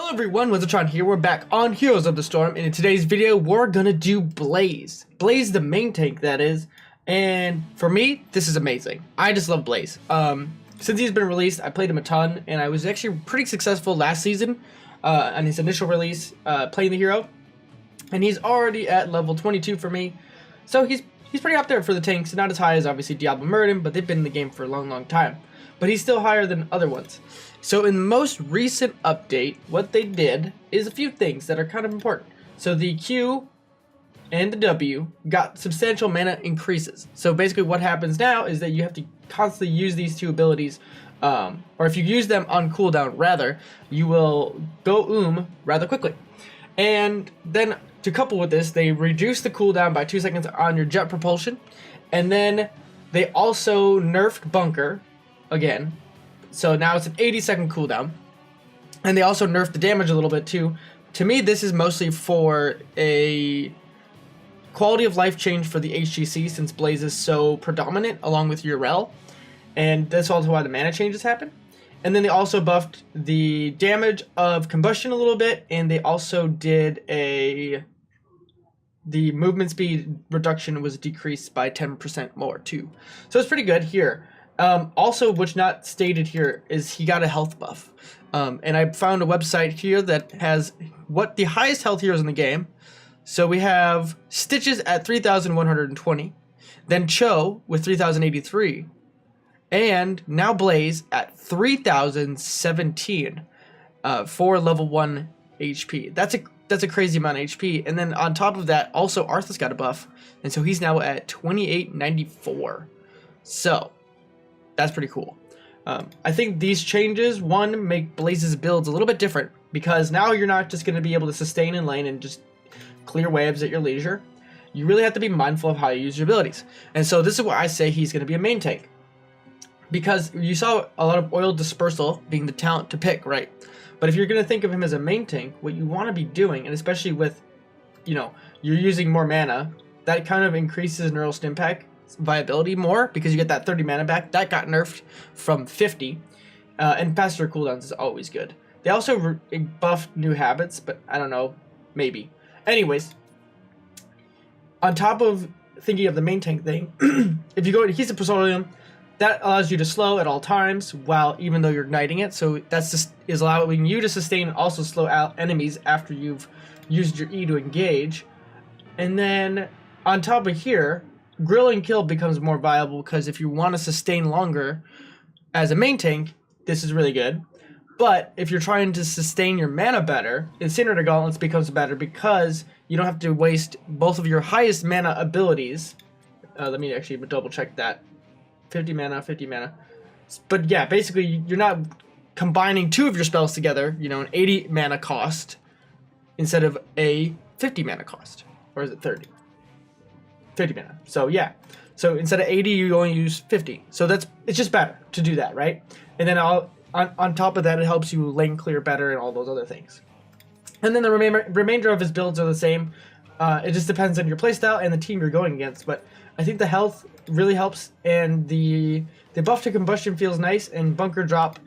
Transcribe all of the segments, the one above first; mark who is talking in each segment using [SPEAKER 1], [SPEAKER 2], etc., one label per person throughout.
[SPEAKER 1] Hello everyone, Wenzeltron here. We're back on Heroes of the Storm, and in today's video, we're gonna do Blaze. Blaze, the main tank, that is. And for me, this is amazing. I just love Blaze. Since he's been released, I played him a ton, and I was actually pretty successful last season on his initial release, playing the hero. And he's already at level 22 for me, so he's pretty up there for the tanks. Not as high as obviously Diablo Murden, but they've been in the game for a long time. But he's still higher than other ones. So in the most recent update, what they did is a few things that are kind of important. So the Q and the W got substantial mana increases. So basically what happens now is that you have to constantly use these two abilities, or if you use them on cooldown rather, you will go rather quickly. And then to couple with this, they reduce the cooldown by 2 seconds on your jet propulsion, and then they also nerfed bunker again. So now it's an 80-second cooldown, and they also nerfed the damage a little bit too. To me, this is mostly for a quality of life change for the HGC, since Blaze is so predominant along with Urel, and that's also why the mana changes happen. And then they also buffed the damage of combustion a little bit, and they also did the movement speed reduction was decreased by 10% more too. So it's pretty good here. Also, what's not stated here is he got a health buff. And I found a website here that has what the highest health heroes in the game. So we have Stitches at 3,120, then Cho with 3,083, and now Blaze at 3,017 for level 1 HP. That's a crazy amount of HP. And then on top of that, also Arthas got a buff, and so he's now at 2894. So that's pretty cool. I think these changes, one, make Blaze's builds a little bit different, because now you're not just going to be able to sustain in lane and just clear waves at your leisure. You really have to be mindful of how you use your abilities. And so this is why I say he's going to be a main tank, because you saw a lot of oil dispersal being the talent to pick, right? But if you're going to think of him as a main tank, what you want to be doing, and especially with, you're using more mana, that kind of increases neural stim pack viability more, because you get that 30 mana back. That got nerfed from 50, and faster cooldowns is always good. They also buffed new habits, but I don't know, maybe. Anyways, on top of thinking of the main tank thing, if you go to Adhesive Petroleum, that allows you to slow at all times, even though you're igniting it. So that's just is allowing you to sustain and also slow out enemies after you've used your E to engage. And then on top of here, Grill and Kill becomes more viable, because if you want to sustain longer as a main tank, this is really good. But if you're trying to sustain your mana better, Incinerator Gauntlets becomes better, because you don't have to waste both of your highest mana abilities. Let me actually double check that. 50 mana, 50 mana. But yeah, basically you're not combining two of your spells together, an 80 mana cost instead of a 50 mana cost. Or is it 30? 50 mana. So yeah. So instead of 80, you only use 50. So it's just better to do that, right? And then on top of that, it helps you lane clear better and all those other things. And then the remainder of his builds are the same. It just depends on your playstyle and the team you're going against. But I think the health really helps, and the buff to combustion feels nice, and bunker drop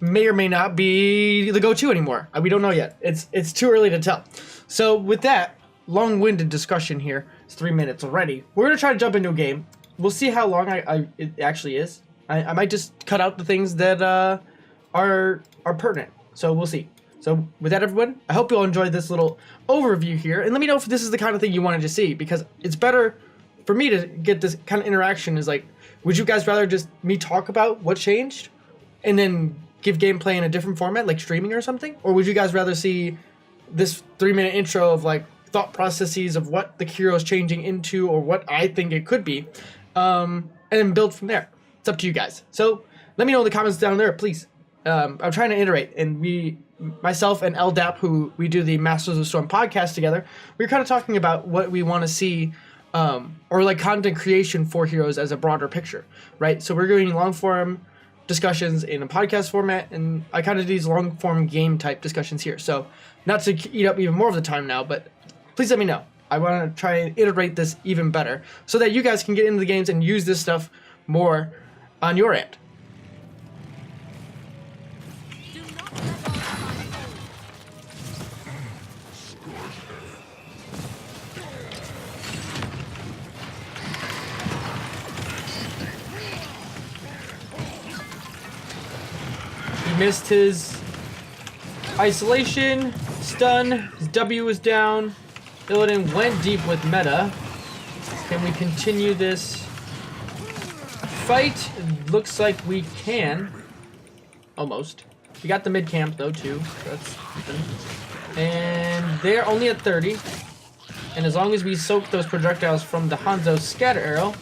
[SPEAKER 1] may or may not be the go-to anymore. We don't know yet. It's too early to tell. So with that long-winded discussion here, it's 3 minutes already. We're gonna try to jump into a game. We'll see how long it actually is. I might just cut out the things that are pertinent. So we'll see. So with that, everyone, I hope you'll enjoy this little overview here, and let me know if this is the kind of thing you wanted to see, because it's better for me to get this kind of interaction. Is like, would you guys rather just me talk about what changed and then give gameplay in a different format, like streaming or something? Or would you guys rather see this 3-minute intro of like thought processes of what the hero is changing into, or what I think it could be, and then build from there? It's up to you guys. So let me know in the comments down there, please. I'm trying to iterate, and myself and LDAP, who we do the Masters of the Storm podcast together, we're kind of talking about what we want to see, or like content creation for heroes as a broader picture, right? So we're doing long form discussions in a podcast format, and I kind of do these long form game type discussions here. So not to eat up even more of the time now, but please let me know. I want to try and iterate this even better, so that you guys can get into the games and use this stuff more on your end. missed his isolation, stun, his W was down. Illidan went deep with meta. Can we continue this fight? Looks like we can. Almost. We got the mid camp though too. So that's something. And they're only at 30. And as long as we soak those projectiles from the Hanzo's scatter arrow,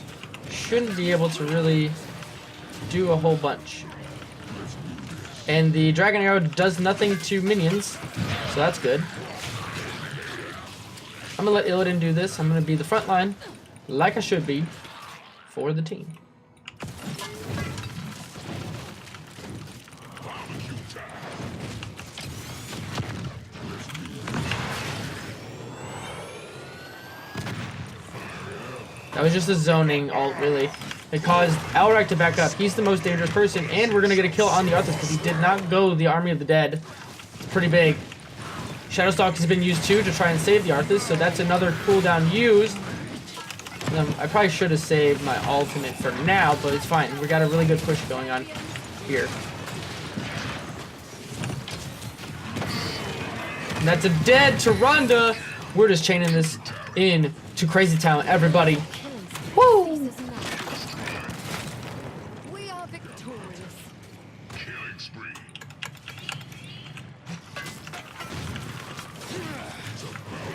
[SPEAKER 1] shouldn't be able to really do a whole bunch. And the dragon arrow does nothing to minions, so that's good. I'm gonna let Illidan do this. I'm gonna be the front line, like I should be, for the team. That was just a zoning ult, really. It caused Elric to back up. He's the most dangerous person, and we're gonna get a kill on the Arthas because he did not go the Army of the Dead. It's pretty big. Shadowstalk has been used too to try and save the Arthas, so that's another cooldown used. I probably should have saved my ultimate for now, but it's fine. We got a really good push going on here. And that's a dead Tyrande. We're just chaining this in to Crazy Town, everybody. Woo!
[SPEAKER 2] We are victorious.
[SPEAKER 3] Killing spree.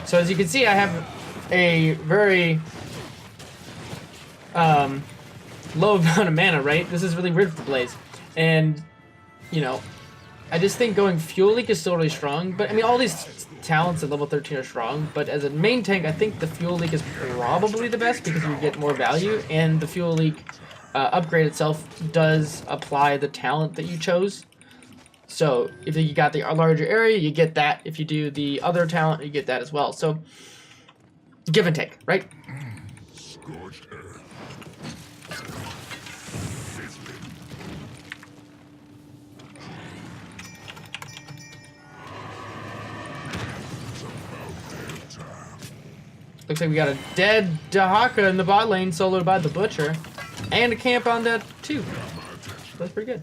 [SPEAKER 1] So as you can see, I have a very low amount of mana, right? This is really weird for Blaze. And, you know, I just think going Fuel Leak is still really strong. But, I mean, all these talents at level 13 are strong. But as a main tank, I think the Fuel Leak is probably the best because you get more value. And the Fuel Leak upgrade itself does apply the talent that you chose. So if you got the larger area, you get that. If you do the other talent, you get that as well. So give and take, right?
[SPEAKER 3] Scorched earth.
[SPEAKER 1] Looks like we got a dead Dahaka in the bot lane, soloed by the Butcher. And a camp on that too. That's pretty good.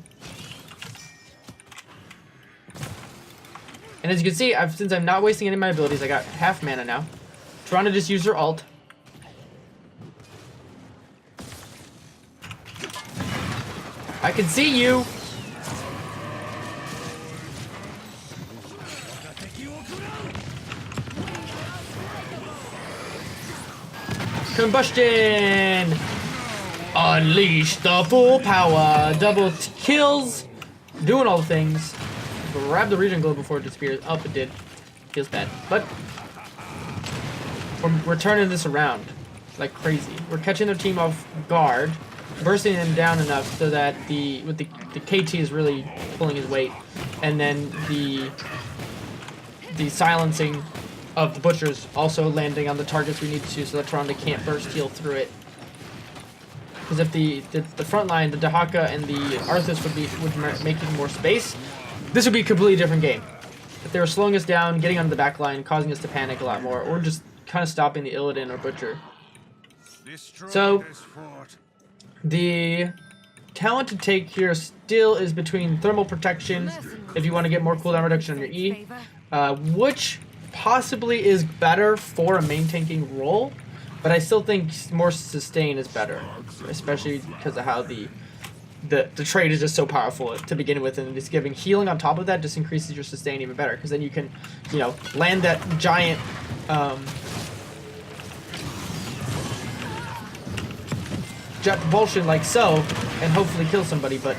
[SPEAKER 1] And as you can see, since I'm not wasting any of my abilities, I got half mana now. Trying to just use her ult. I can see you! Combustion! Unleash the full power! Double kills! Doing all the things. Grab the regen glow before it disappears. Oh, it did. Feels bad. But we're turning this around like crazy. We're catching their team off guard, bursting them down enough so that the KT is really pulling his weight, and then the silencing of the Butchers also landing on the targets we need to, so that Tyrande can't burst heal through it. Because if the front line, the Dahaka and the Arthas would making more space, this would be a completely different game. If they were slowing us down, getting onto the back line, causing us to panic a lot more, or just kind of stopping the Illidan or Butcher. So, the talent to take here still is between thermal protection, if you want to get more cooldown reduction on your E, which possibly is better for a main tanking role, but I still think more sustain is better, especially because of how the trade is just so powerful to begin with, and just giving healing on top of that just increases your sustain even better, because then you can, you know, land that giant jet propulsion like so, and hopefully kill somebody, but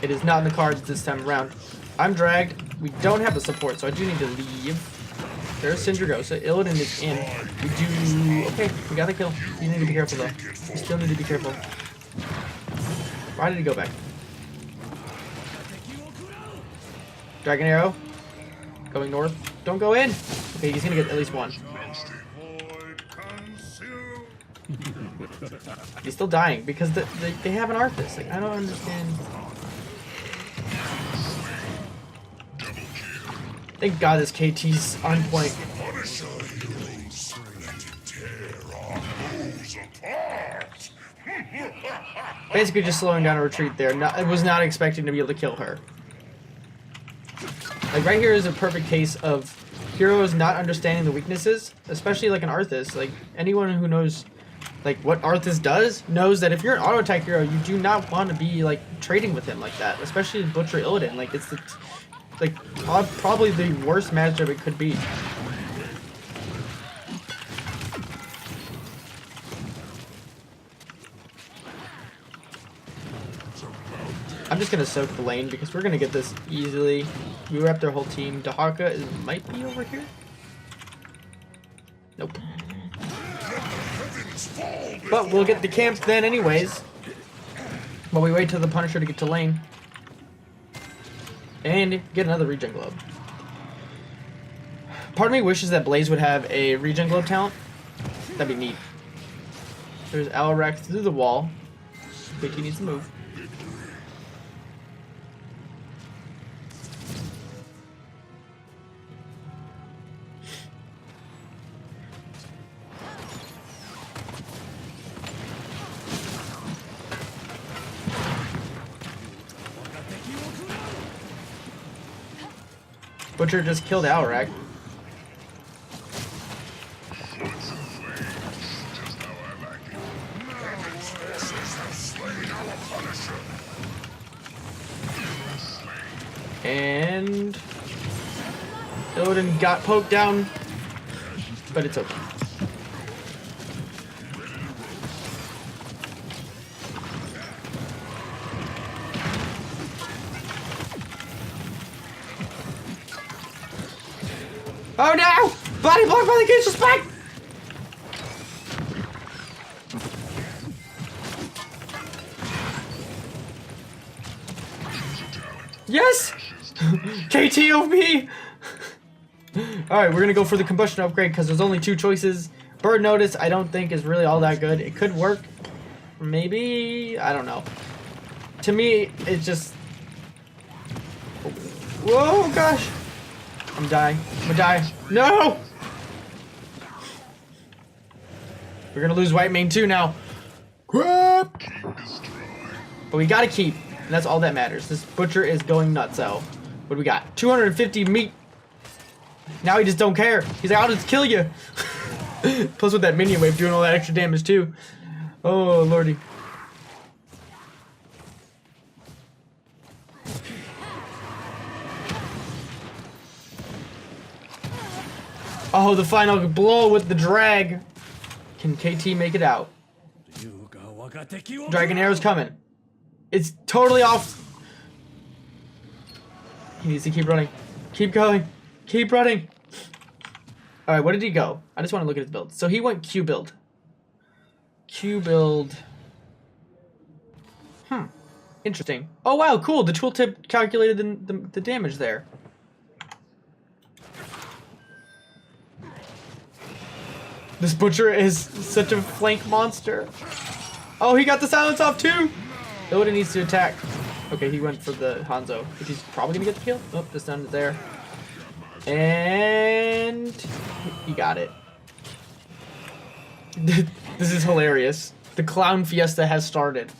[SPEAKER 1] it is not in the cards this time around. I'm dragged. We don't have the support, so I do need to leave. There's Syndragosa. Illidan is in. We do... Okay, we got the kill. You need to be careful, though. You still need to be careful. Why did he go back? Dragon Arrow. Going north. Don't go in. Okay, he's gonna get at least one. He's still dying because they have an Arthas. Like, I don't understand. Thank God this KT's on point. Basically just slowing down a retreat there. I was not expecting to be able to kill her. Like right here is a perfect case of heroes not understanding the weaknesses, especially like an Arthas. Like anyone who knows like what Arthas does knows that if you're an auto attack hero, you do not want to be like trading with him like that, especially Butcher Illidan. Like it's the like probably the worst matchup it could be. I'm just gonna soak the lane because we're gonna get this easily. We wrapped our whole team. Dahaka might be over here. Nope. But we'll get the camp then anyways. While we wait till the Punisher to get to lane. And get another regen globe. Part of me wishes that Blaze would have a regen globe talent. That'd be neat. There's Alarak through the wall. KT needs to move. Butcher just killed Alarak. And Illidan got poked down, but it's okay. Oh no! Body block by the Genshin Spike! Yes! KTOP! Alright, we're gonna go for the combustion upgrade because there's only two choices. Bird Notice I don't think is really all that good. It could work. Maybe? I don't know. To me, it's just... Whoa, gosh! I'm dying. I'm gonna die. No! We're gonna lose white main too now. Crap! But we gotta keep. And that's all that matters. This Butcher is going nuts out. What do we got? 250 meat. Now he just don't care. He's like, I'll just kill you. Plus with that minion wave doing all that extra damage too. Oh, lordy. Oh, the final blow with the drag. Can KT make it out? Dragon Arrow's coming. It's totally off. He needs to keep running. Keep going. Keep running. Alright, where did he go? I just want to look at his build. So he went Q build. Q build. Interesting. Oh wow, cool. The tooltip calculated the damage there. This Butcher is such a flank monster. Oh, he got the silence off too! Illidan needs to attack. Okay, he went for the Hanzo, which he's probably gonna get the kill. Oh, the stun is there. And he got it. This is hilarious. The clown fiesta has started.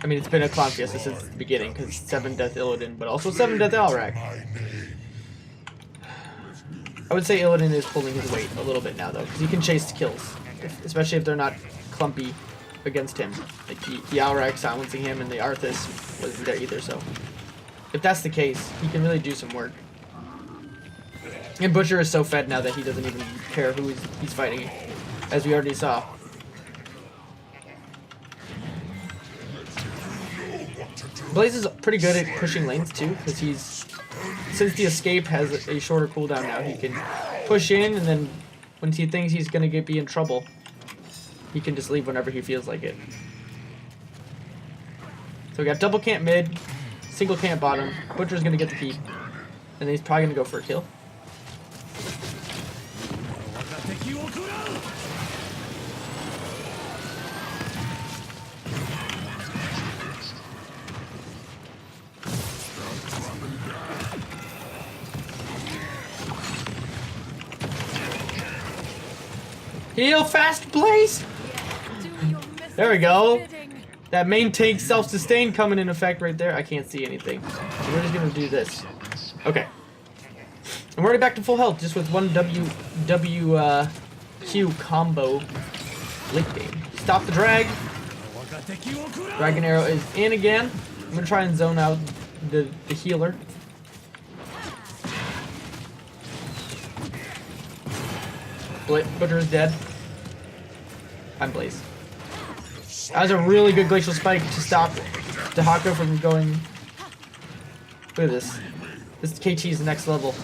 [SPEAKER 1] I mean, it's been a clown fiesta since the beginning, because 7 Death Illidan, but also 7 Death Alarak. I would say Illidan is pulling his weight a little bit now, though, because he can chase kills, especially if they're not clumpy against him. Like, the Alarak silencing him and the Arthas wasn't there either, so... If that's the case, he can really do some work. And Butcher is so fed now that he doesn't even care who he's fighting, as we already saw. Blaze is pretty good at pushing lanes too, because since the escape has a shorter cooldown now, he can push in, and then when he thinks he's gonna be in trouble, he can just leave whenever he feels like it. So we got double camp mid, single camp bottom. Butcher's gonna get the keep, and then he's probably gonna go for a kill. Heal fast, Blaze!
[SPEAKER 2] Do your
[SPEAKER 1] There we go.
[SPEAKER 2] bidding.
[SPEAKER 1] That main tank self-sustain coming in effect right there. I can't see anything. So we're just gonna do this. Okay. I'm already back to full health just with one Q combo late game. Stop the drag. Dragon arrow is in again. I'm gonna try and zone out the healer. Butcher is dead. I'm Blaze. That was a really good glacial spike to stop Dehaka from going. Look at this. This KT is the next level.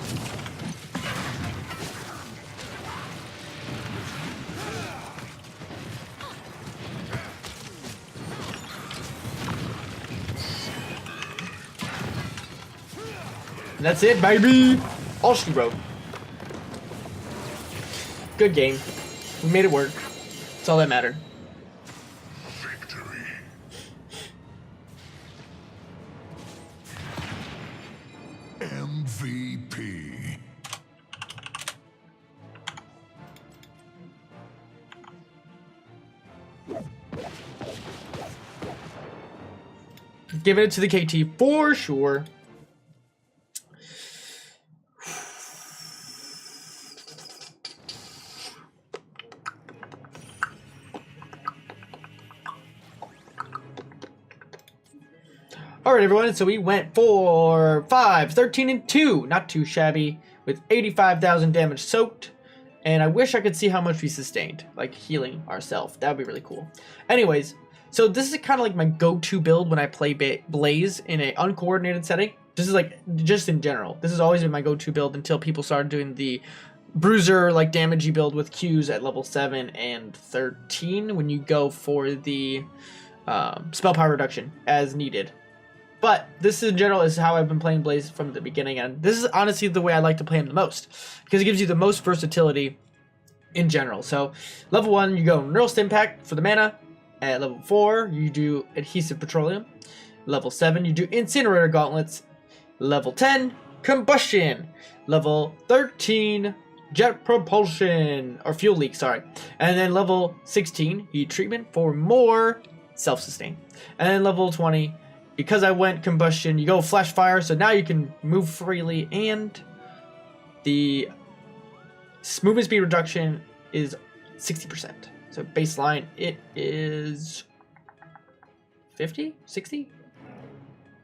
[SPEAKER 1] And that's it, baby! All she wrote. Good game. We made it work. That's all that mattered.
[SPEAKER 3] Victory. MVP.
[SPEAKER 1] Giving it to the KT for sure. Alright everyone, so we went 4, 5, 13 and 2. Not too shabby. With 85,000 damage soaked. And I wish I could see how much we sustained. Like healing ourselves. That would be really cool. Anyways, so this is kind of like my go-to build when I play Blaze in an uncoordinated setting. This is like, just in general. This has always been my go-to build until people started doing the bruiser, like damagey build with Qs at level 7 and 13. When you go for the spell power reduction as needed. But this in general is how I've been playing Blaze from the beginning, and this is honestly the way I like to play him the most, because it gives you the most versatility in general. So, level 1, you go Neural Stim Pack for the mana. At level 4, you do Adhesive Petroleum. Level 7, you do Incinerator Gauntlets. Level 10, Combustion. Level 13, Jet Propulsion, or Fuel Leak, sorry. And then level 16, Heat Treatment for more self-sustain. And then level 20, because I went Combustion, you go Flash Fire, so now you can move freely, and the movement speed reduction is 60%. So baseline, it is 50? 60?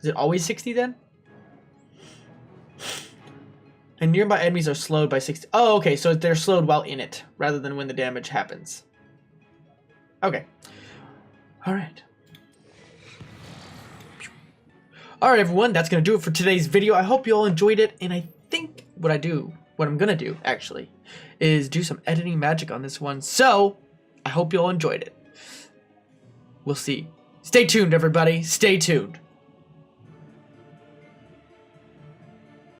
[SPEAKER 1] Is it always 60 then? And nearby enemies are slowed by 60. Oh, okay, so they're slowed while in it, rather than when the damage happens. Okay. Alright. Alright everyone, that's going to do it for today's video. I hope you all enjoyed it, and I think what I'm going to do, actually, is do some editing magic on this one. So, I hope you all enjoyed it. We'll see. Stay tuned, everybody. Stay tuned.